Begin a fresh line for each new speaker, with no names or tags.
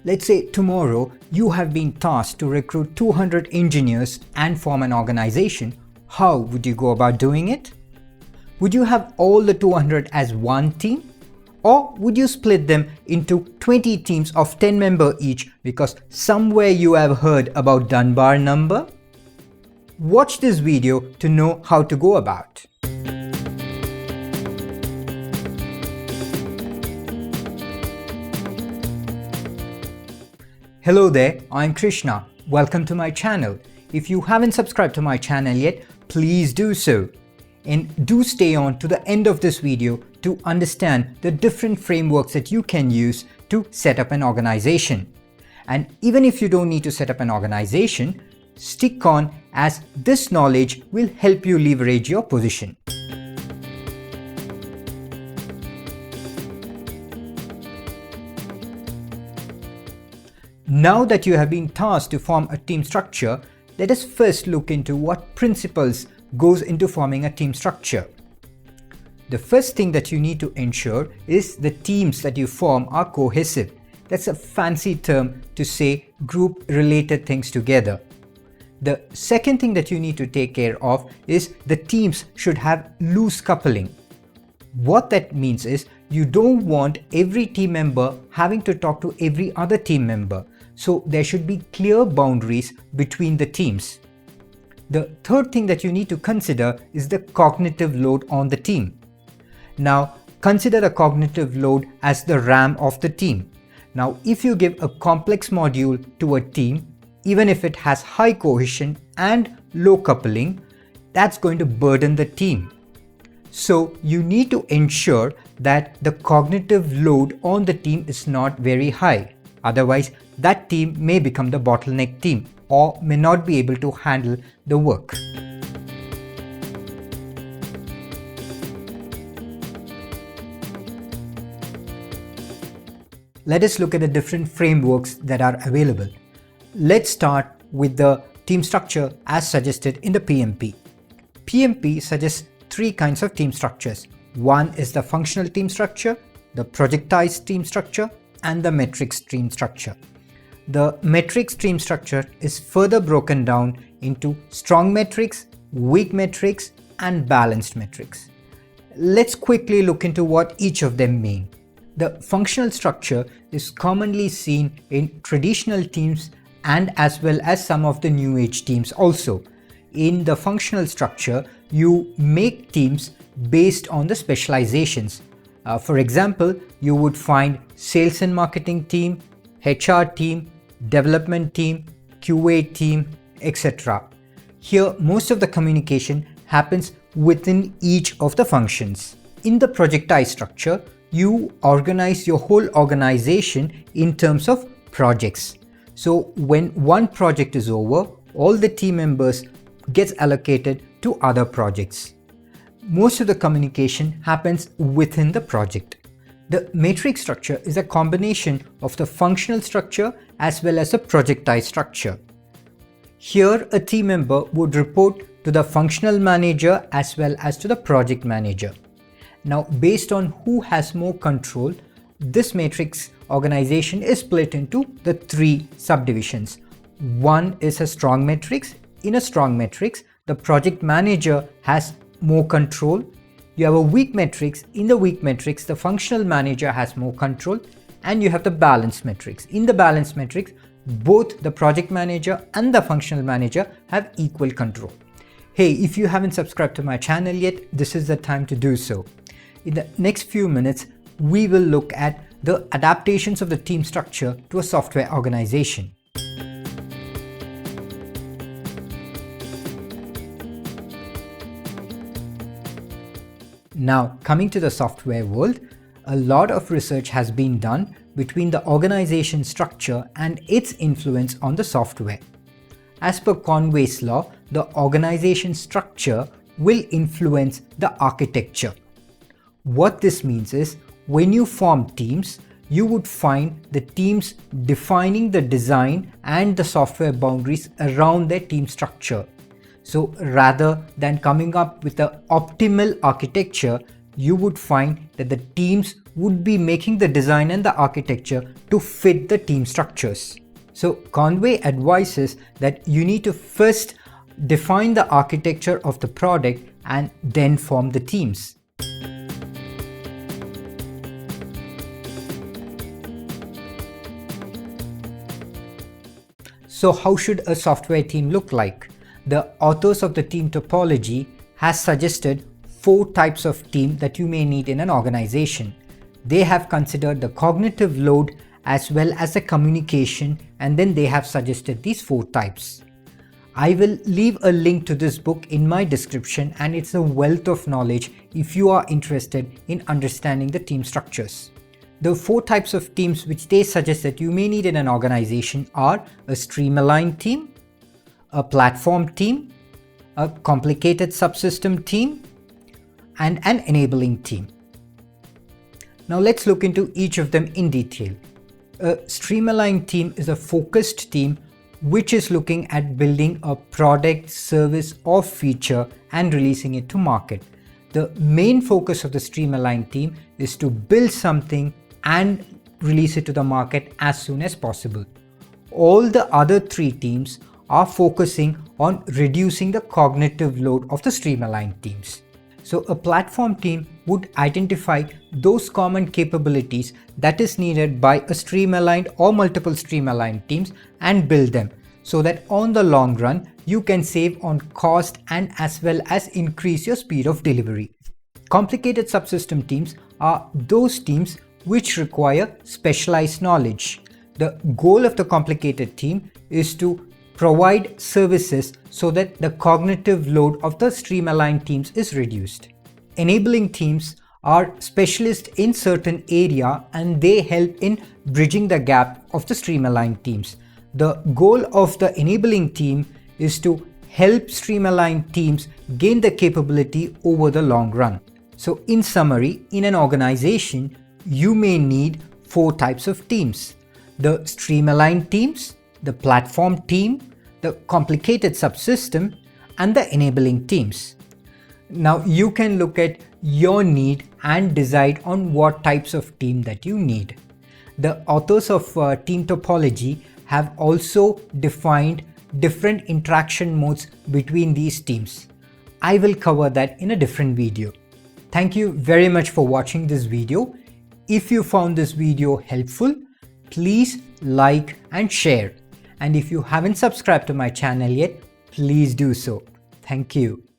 Let's say tomorrow you have been tasked to recruit 200 engineers and form an organization. How would you go about doing it? Would you have all the 200 as one team? Or would you split them into 20 teams of 10 members each because somewhere you have heard about Dunbar number? Watch this video to know how to go about. Hello there, I'm Krishna. Welcome to my channel. If you haven't subscribed to my channel yet, please do so. And do stay on to the end of this video to understand the different frameworks that you can use to set up an organization. And even if you don't need to set up an organization, stick on as this knowledge will help you leverage your position. Now that you have been tasked to form a team structure, let us first look into what principles goes into forming a team structure. The first thing that you need to ensure is the teams that you form are cohesive. That's a fancy term to say group related things together. The second thing that you need to take care of is the teams should have loose coupling. What that means is you don't want every team member having to talk to every other team member. So there should be clear boundaries between the teams. The third thing that you need to consider is the cognitive load on the team. Now consider the cognitive load as the RAM of the team. Now if you give a complex module to a team, even if it has high cohesion and low coupling, that's going to burden the team. So you need to ensure that the cognitive load on the team is not very high. Otherwise, that team may become the bottleneck team or may not be able to handle the work. Let us look at the different frameworks that are available. Let's start with the team structure as suggested in the PMP. PMP suggests three kinds of team structures. One is the functional team structure, the projectized team structure, and the metrics team structure. The metrics team structure is further broken down into strong metrics, weak metrics, and balanced metrics. Let's quickly look into what each of them mean. The functional structure is commonly seen in traditional teams and as well as some of the new age teams also. In the functional structure, you make teams based on the specializations. For example, you would find sales and marketing team, HR team, development team, QA team, etc. Here, most of the communication happens within each of the functions. In the projectized structure, you organize your whole organization in terms of projects. So when one project is over, all the team members gets allocated to other projects. Most of the communication happens within the project. The matrix structure is a combination of the functional structure as well as the projectized structure. Here, a team member would report to the functional manager as well as to the project manager. Now, based on who has more control, this matrix organization is split into the three subdivisions. One is a strong matrix. In a strong matrix, the project manager has more control. You have a weak matrix. In the weak matrix, the functional manager has more control, and you have the balanced matrix. In the balanced matrix, both the project manager and the functional manager have equal control. Hey, if you haven't subscribed to my channel yet, this is the time to do so. In the next few minutes, we will look at the adaptations of the team structure to a software organization. Now, coming to the software world, a lot of research has been done between the organization structure and its influence on the software. As per Conway's law, the organization structure will influence the architecture. What this means is, when you form teams, you would find the teams defining the design and the software boundaries around their team structure. So rather than coming up with the optimal architecture, you would find that the teams would be making the design and the architecture to fit the team structures. So Conway advises that you need to first define the architecture of the product and then form the teams. So how should a software team look like? The authors of the team topology has suggested 4 types of team that you may need in an organization. They have considered the cognitive load as well as the communication, and then they have suggested these 4 types. I will leave a link to this book in my description, and it's a wealth of knowledge if you are interested in understanding the team structures. The 4 types of teams which they suggest that you may need in an organization are a stream-aligned team, a platform team, a complicated subsystem team, and an enabling team. Now let's look into each of them in detail. A stream-aligned team is a focused team which is looking at building a product, service, or feature and releasing it to market. The main focus of the stream-aligned team is to build something and release it to the market as soon as possible. All the other 3 teams are focusing on reducing the cognitive load of the stream-aligned teams. So a platform team would identify those common capabilities that is needed by a stream-aligned or multiple stream-aligned teams and build them, so that on the long run you can save on cost and as well as increase your speed of delivery. Complicated subsystem teams are those teams which require specialized knowledge. The goal of the complicated team is to provide services so that the cognitive load of the stream-aligned teams is reduced. Enabling teams are specialists in certain area and they help in bridging the gap of the stream-aligned teams. The goal of the enabling team is to help stream-aligned teams gain the capability over the long run. So in summary, in an organization, you may need 4 types of teams: the stream-aligned teams, the platform team, the complicated subsystem, and the enabling teams. Now you can look at your need and decide on what types of team that you need. The authors of team topology have also defined different interaction modes between these teams. I will cover that in a different video. Thank you very much for watching this video. If you found this video helpful, please like and share. And if you haven't subscribed to my channel yet, please do so. Thank you.